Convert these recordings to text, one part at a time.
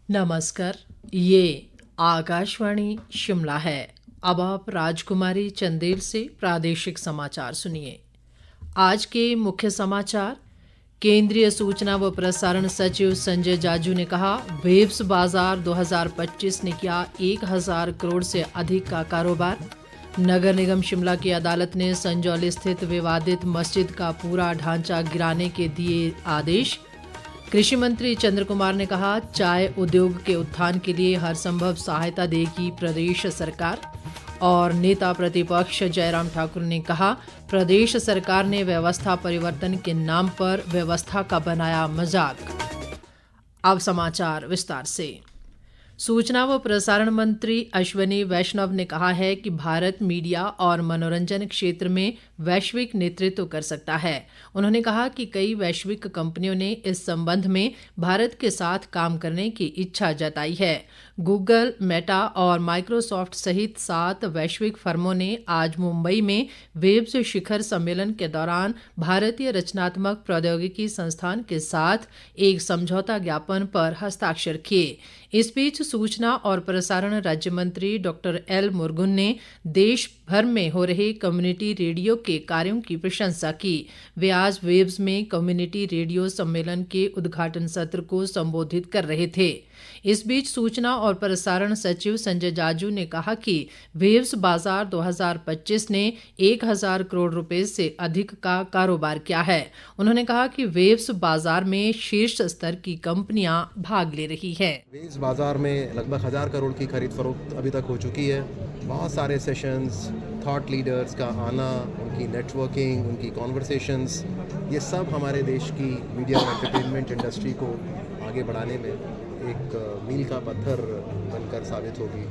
नमस्कार। ये आकाशवाणी शिमला है। अब आप राजकुमारी चंदेल से प्रादेशिक समाचार सुनिए। आज के मुख्य समाचार। केंद्रीय सूचना व प्रसारण सचिव संजय जाजू ने कहा, वेब्स बाजार 2025 ने किया 1000 करोड़ से अधिक का कारोबार। नगर निगम शिमला की अदालत ने संजौली स्थित विवादित मस्जिद का पूरा ढांचा गिराने के दिए आदेश। कृषि मंत्री चंद्र कुमार ने कहा, चाय उद्योग के उत्थान के लिए हर संभव सहायता देगी प्रदेश सरकार। और नेता प्रतिपक्ष जयराम ठाकुर ने कहा, प्रदेश सरकार ने व्यवस्था परिवर्तन के नाम पर व्यवस्था का बनाया मजाक। अब समाचार विस्तार से। सूचना व प्रसारण मंत्री अश्विनी वैष्णव ने कहा है कि भारत मीडिया और मनोरंजन क्षेत्र में वैश्विक नेतृत्व कर सकता है। उन्होंने कहा कि कई वैश्विक कंपनियों ने इस संबंध में भारत के साथ काम करने की इच्छा जताई है। गूगल, मेटा और माइक्रोसॉफ्ट सहित 7 वैश्विक फर्मों ने आज मुंबई में वेब्स शिखर सम्मेलन के दौरान भारतीय रचनात्मक प्रौद्योगिकी संस्थान के साथ एक समझौता ज्ञापन पर हस्ताक्षर किए। इस बीच सूचना और प्रसारण राज्य मंत्री डॉक्टर एल मुरुगन ने देश भर में हो रहे कम्युनिटी रेडियो के कार्यों की प्रशंसा की। वे आज वेब्स में कम्युनिटी रेडियो सम्मेलन के उद्घाटन सत्र को संबोधित कर रहे थे। इस बीच सूचना और प्रसारण सचिव संजय जाजू ने कहा कि वेब्स बाजार 2025 ने 1000 करोड़ रुपए से अधिक का कारोबार किया है। उन्होंने कहा कि वेब्स बाजार में शीर्ष स्तर की कंपनियां भाग ले रही है। वेब्स बाजार में लगभग 1000 करोड़ की खरीद फरोख्त अभी तक हो चुकी है। बहुत सारे सेशंस, थॉट लीडर्स का आना, उनकी नेटवर्किंग, उनकी कॉन्वर्सेशंस, ये सब हमारे देश की मीडिया और एंटरटेनमेंट इंडस्ट्री को आगे बढ़ाने में एक मील का पत्थर बनकर साबित होगी।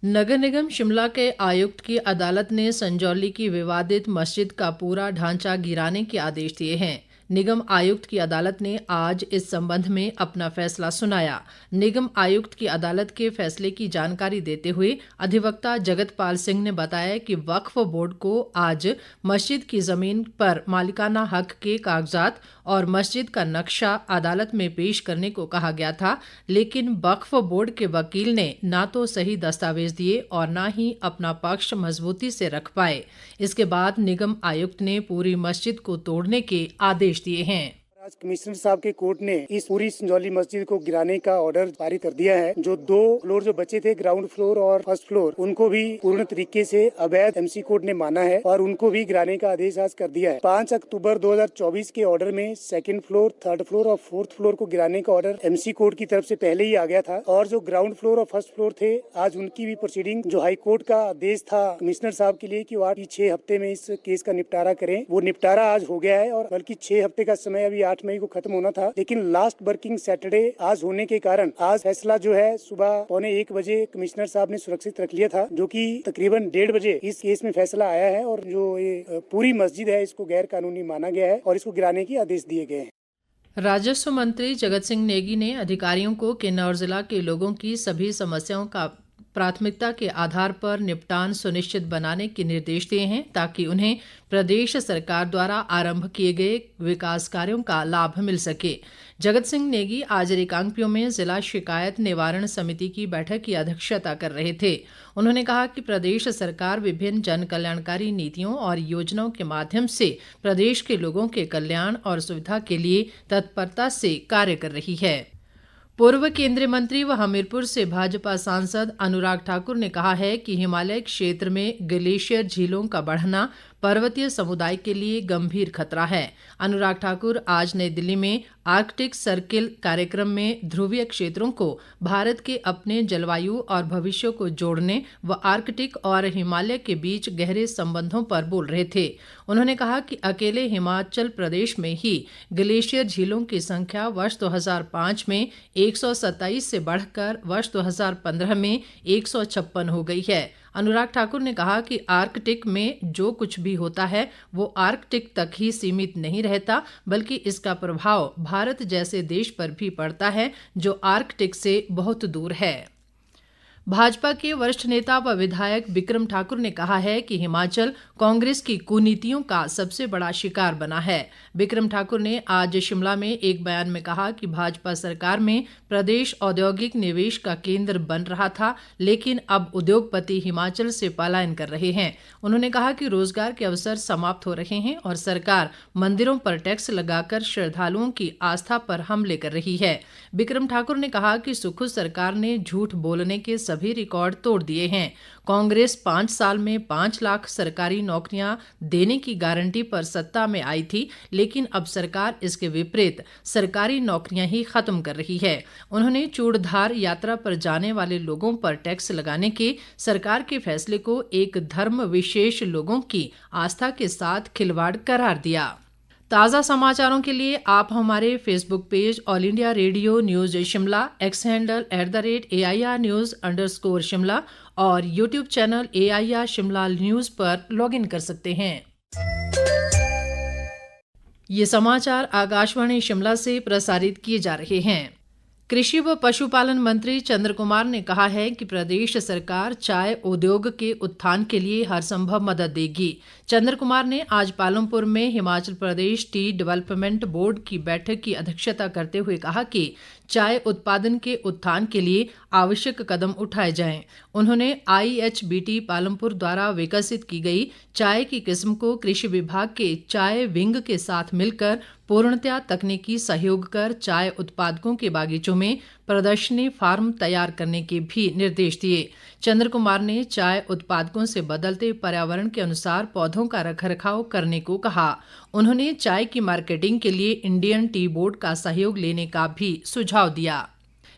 नगर निगम शिमला के आयुक्त की अदालत ने संजौली की विवादित मस्जिद का पूरा ढांचा गिराने के आदेश दिए हैं। निगम आयुक्त की अदालत ने आज इस संबंध में अपना फैसला सुनाया। निगम आयुक्त की अदालत के फैसले की जानकारी देते हुए अधिवक्ता जगतपाल सिंह ने बताया कि वक्फ बोर्ड को आज मस्जिद की जमीन पर मालिकाना हक के कागजात और मस्जिद का नक्शा अदालत में पेश करने को कहा गया था, लेकिन वक्फ बोर्ड के वकील ने ना तो सही दस्तावेज दिए और ना ही अपना पक्ष मजबूती से रख पाए। इसके बाद निगम आयुक्त ने पूरी मस्जिद को तोड़ने के आदेश दिए हैं। आज कमिश्नर साहब के कोर्ट ने इस पूरी संजौली मस्जिद को गिराने का ऑर्डर जारी कर दिया है। जो 2 फ्लोर जो बचे थे, ग्राउंड फ्लोर और फर्स्ट फ्लोर, उनको भी पूर्ण तरीके से अवैध एमसी कोर्ट ने माना है और उनको भी गिराने का आदेश आज कर दिया है। 5 अक्टूबर 2024 के ऑर्डर में 2nd फ्लोर, 3rd फ्लोर और 4th फ्लोर को गिराने का ऑर्डर एमसी कोर्ट की तरफ से पहले ही आ गया था और जो ग्राउंड फ्लोर और फर्स्ट फ्लोर थे, आज उनकी भी प्रोसीडिंग, जो हाई कोर्ट का आदेश था कमिश्नर साहब के लिए कि वो 6 हफ्ते में इस केस का निपटारा करें, वो निपटारा आज हो गया है। और बल्कि 6 हफ्ते का समय अभी 8 मई को खत्म होना था, लेकिन लास्ट वर्किंग सैटरडे आज होने के कारण आज फैसला जो है सुबह 1:45 बजे कमिश्नर साहब ने सुरक्षित रख लिया था, जो कि तकरीबन 1:30 बजे इस केस में फैसला आया है और जो ये पूरी मस्जिद है इसको गैर कानूनी माना गया है और इसको गिराने के आदेश दिए गए हैं। राजस्व मंत्री जगत सिंह नेगी ने अधिकारियों को किन्नौर जिला के लोगों की सभी समस्याओं का प्राथमिकता के आधार पर निपटान सुनिश्चित बनाने के निर्देश दिए हैं, ताकि उन्हें प्रदेश सरकार द्वारा आरंभ किए गए विकास कार्यों का लाभ मिल सके। जगत सिंह नेगी आज रिकांगपिओ में जिला शिकायत निवारण समिति की बैठक की अध्यक्षता कर रहे थे। उन्होंने कहा कि प्रदेश सरकार विभिन्न जन कल्याणकारी नीतियों और योजनाओं के माध्यम से प्रदेश के लोगों के कल्याण और सुविधा के लिए तत्परता से कार्य कर रही है। पूर्व केंद्रीय मंत्री व हमीरपुर से भाजपा सांसद अनुराग ठाकुर ने कहा है कि हिमालय क्षेत्र में ग्लेशियर झीलों का बढ़ना पर्वतीय समुदाय के लिए गंभीर खतरा है। अनुराग ठाकुर आज नई दिल्ली में आर्कटिक सर्किल कार्यक्रम में ध्रुवीय क्षेत्रों को भारत के अपने जलवायु और भविष्य को जोड़ने व आर्कटिक और हिमालय के बीच गहरे संबंधों पर बोल रहे थे। उन्होंने कहा कि अकेले हिमाचल प्रदेश में ही ग्लेशियर झीलों की संख्या वर्ष 2005 में 127 से बढ़कर वर्ष 2015 में 156 हो गई है। अनुराग ठाकुर ने कहा कि आर्कटिक में जो कुछ भी होता है वो आर्कटिक तक ही सीमित नहीं रहता, बल्कि इसका प्रभाव भारत जैसे देश पर भी पड़ता है जो आर्कटिक से बहुत दूर है। भाजपा के वरिष्ठ नेता व विधायक बिक्रम ठाकुर ने कहा है कि हिमाचल कांग्रेस की कुनीतियों का सबसे बड़ा शिकार बना है। बिक्रम ठाकुर ने आज शिमला में एक बयान में कहा कि भाजपा सरकार में प्रदेश औद्योगिक निवेश का केंद्र बन रहा था, लेकिन अब उद्योगपति हिमाचल से पलायन कर रहे हैं। उन्होंने कहा कि रोजगार के अवसर समाप्त हो रहे हैं और सरकार मंदिरों पर टैक्स लगाकर श्रद्धालुओं की आस्था पर हमले कर रही है। बिक्रम ठाकुर ने कहा कि सुखू सरकार ने झूठ बोलने के सभी रिकॉर्ड तोड़ दिए हैं। कांग्रेस 5 साल में 5 लाख सरकारी नौकरियां देने की गारंटी पर सत्ता में आई थी, लेकिन अब सरकार इसके विपरीत सरकारी नौकरियां ही खत्म कर रही है। उन्होंने चूड़धार यात्रा पर जाने वाले लोगों पर टैक्स लगाने के सरकार के फैसले को एक धर्म विशेष लोगों की आस्था के साथ खिलवाड़ करार दिया। ताज़ा समाचारों के लिए आप हमारे Facebook page all India radio news Shimla, x handle @AIR News_शिमला और YouTube channel AIR Shimla news पर लॉगिन कर सकते हैं। ये समाचार आकाशवाणी शिमला से प्रसारित किए जा रहे हैं। कृषि व पशुपालन मंत्री चंद्र कुमार ने कहा है कि प्रदेश सरकार चाय उद्योग के उत्थान के लिए हर संभव मदद देगी। चंद्र कुमार ने आज पालमपुर में Himachal Pradesh T development board की बैठक की अध्यक्षता करते हुए कहा कि चाय उत्पादन के उत्थान के लिए आवश्यक कदम उठाए जाएं। उन्होंने IHBT पालमपुर द्वारा विकसित की गई चाय की किस्म को कृषि विभाग के चाय विंग के साथ मिलकर पूर्णतया तकनीकी सहयोग कर चाय उत्पादकों के बागीचों में प्रदर्शनी फार्म तैयार करने के भी निर्देश दिए। चंद्र कुमार ने चाय उत्पादकों से बदलते पर्यावरण के अनुसार पौधों का रखरखाव करने को कहा। उन्होंने चाय की मार्केटिंग के लिए इंडियन टी बोर्ड का सहयोग लेने का भी सुझाव दिया।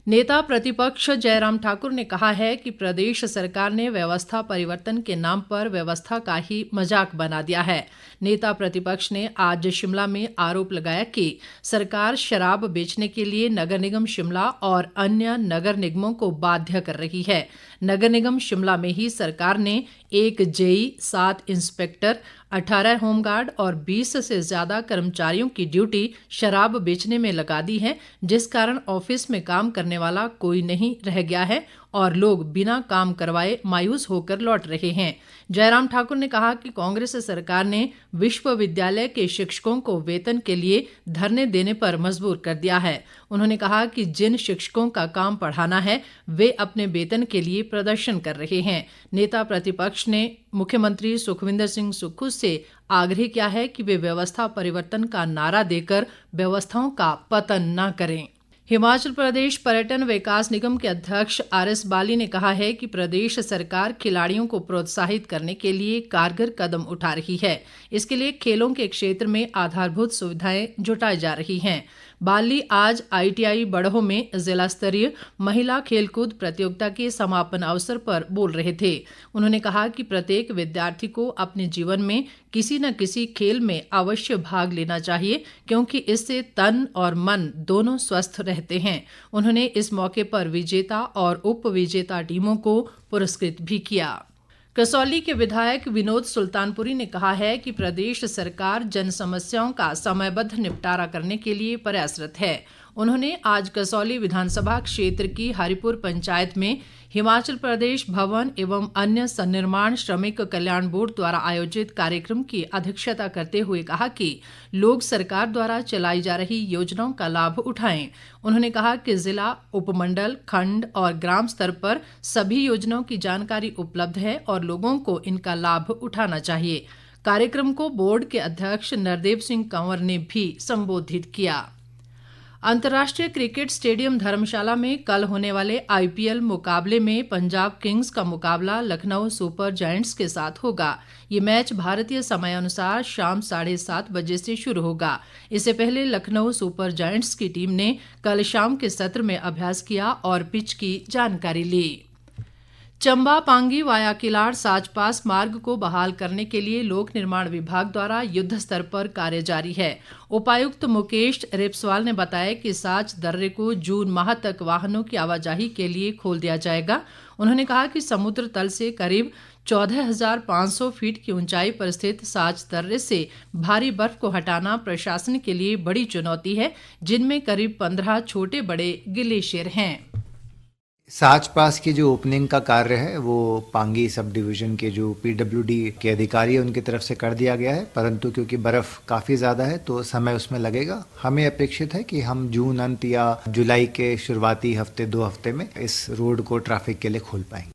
नेता प्रतिपक्ष जयराम ठाकुर ने कहा है कि प्रदेश सरकार ने व्यवस्था परिवर्तन के नाम पर व्यवस्था का ही मजाक बना दिया है। नेता प्रतिपक्ष ने आज शिमला में आरोप लगाया कि सरकार शराब बेचने के लिए नगर निगम शिमला और अन्य नगर निगमों को बाध्य कर रही है। नगर निगम शिमला में ही सरकार ने 1 जेई, 7 इंस्पेक्टर, 18 होमगार्ड और 20 से ज्यादा कर्मचारियों की ड्यूटी शराब बेचने में लगा दी है, जिस कारण ऑफिस में काम करने वाला कोई नहीं रह गया है और लोग बिना काम करवाए मायूस होकर लौट रहे हैं। जयराम ठाकुर ने कहा कि कांग्रेस सरकार ने विश्वविद्यालय के शिक्षकों को वेतन के लिए धरने देने पर मजबूर कर दिया है। उन्होंने कहा कि जिन शिक्षकों का काम पढ़ाना है वे अपने वेतन के लिए प्रदर्शन कर रहे हैं। नेता प्रतिपक्ष ने मुख्यमंत्री सुखविंदर सिंह सुक्खू से आग्रह किया है कि वे व्यवस्था परिवर्तन का नारा देकर व्यवस्थाओं का पतन न करें। हिमाचल प्रदेश पर्यटन विकास निगम के अध्यक्ष RS बाली ने कहा है कि प्रदेश सरकार खिलाड़ियों को प्रोत्साहित करने के लिए कारगर कदम उठा रही है। इसके लिए खेलों के क्षेत्र में आधारभूत सुविधाएं जुटाई जा रही हैं। बाली आज ITI बड़ोह में जिला स्तरीय महिला खेलकूद प्रतियोगिता के समापन अवसर पर बोल रहे थे। उन्होंने कहा कि प्रत्येक विद्यार्थी को अपने जीवन में किसी न किसी खेल में अवश्य भाग लेना चाहिए, क्योंकि इससे तन और मन दोनों स्वस्थ रहते हैं। उन्होंने इस मौके पर विजेता और उप विजेता टीमों को पुरस्कृत भी किया। कसौली के विधायक विनोद सुल्तानपुरी ने कहा है कि प्रदेश सरकार जन समस्याओं का समयबद्ध निपटारा करने के लिए प्रयासरत है। उन्होंने आज कसौली विधानसभा क्षेत्र की हरिपुर पंचायत में हिमाचल प्रदेश भवन एवं अन्य सन्निर्माण श्रमिक कल्याण बोर्ड द्वारा आयोजित कार्यक्रम की अध्यक्षता करते हुए कहा कि लोग सरकार द्वारा चलाई जा रही योजनाओं का लाभ उठाएं। उन्होंने कहा कि जिला, उपमंडल, खंड और ग्राम स्तर पर सभी योजनाओं की जानकारी उपलब्ध है और लोगों को इनका लाभ उठाना चाहिए। कार्यक्रम को बोर्ड के अध्यक्ष नरदेव सिंह कंवर ने भी संबोधित किया। अंतर्राष्ट्रीय क्रिकेट स्टेडियम धर्मशाला में कल होने वाले IPL मुकाबले में पंजाब किंग्स का मुकाबला लखनऊ सुपर जायंट्स के साथ होगा। ये मैच भारतीय समयानुसार शाम 7:30 बजे से शुरू होगा। इससे पहले लखनऊ सुपर जायंट्स की टीम ने कल शाम के सत्र में अभ्यास किया और पिच की जानकारी ली। चंबा पांगी वाया किलाड़ साचपास मार्ग को बहाल करने के लिए लोक निर्माण विभाग द्वारा युद्ध स्तर पर कार्य जारी है। उपायुक्त मुकेश रेपसवाल ने बताया कि साच दर्रे को जून माह तक वाहनों की आवाजाही के लिए खोल दिया जाएगा। उन्होंने कहा कि समुद्र तल से करीब 14,500 फीट की ऊंचाई पर स्थित साच दर्रे से भारी बर्फ को हटाना प्रशासन के लिए बड़ी चुनौती है, जिनमें करीब 15 छोटे बड़े ग्लेशियर हैं। साच पास की जो ओपनिंग का कार्य है वो पांगी सब डिवीजन के जो पीडब्ल्यूडी के अधिकारी है उनकी तरफ से कर दिया गया है, परंतु क्योंकि बर्फ काफ़ी ज़्यादा है तो समय उसमें लगेगा। हमें अपेक्षित है कि हम जून अंत या जुलाई के शुरुआती हफ्ते 2 हफ्ते में इस रोड को ट्रैफिक के लिए खोल पाएंगे।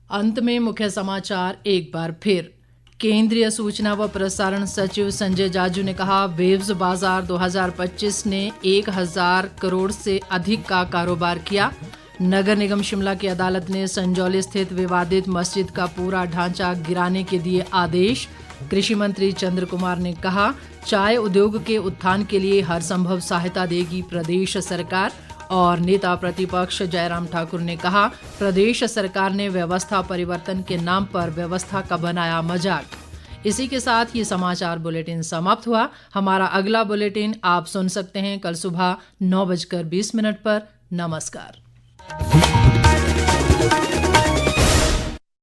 अंत में मुख्य समाचार एक बार फिर। केंद्रीय सूचना व प्रसारण सचिव संजय जाजू ने कहा, वेव्स बाजार 2025 ने 1000 करोड़ से अधिक का कारोबार किया। नगर निगम शिमला की अदालत ने संजौली स्थित विवादित मस्जिद का पूरा ढांचा गिराने के दिए आदेश। कृषि मंत्री चंद्र कुमार ने कहा, चाय उद्योग के उत्थान के लिए हर संभव सहायता देगी प्रदेश सरकार। और नेता प्रतिपक्ष जयराम ठाकुर ने कहा, प्रदेश सरकार ने व्यवस्था परिवर्तन के नाम पर व्यवस्था का बनाया मजाक। इसी के साथ ये समाचार बुलेटिन समाप्त हुआ। हमारा अगला बुलेटिन आप सुन सकते हैं कल सुबह 9:20 पर। नमस्कार।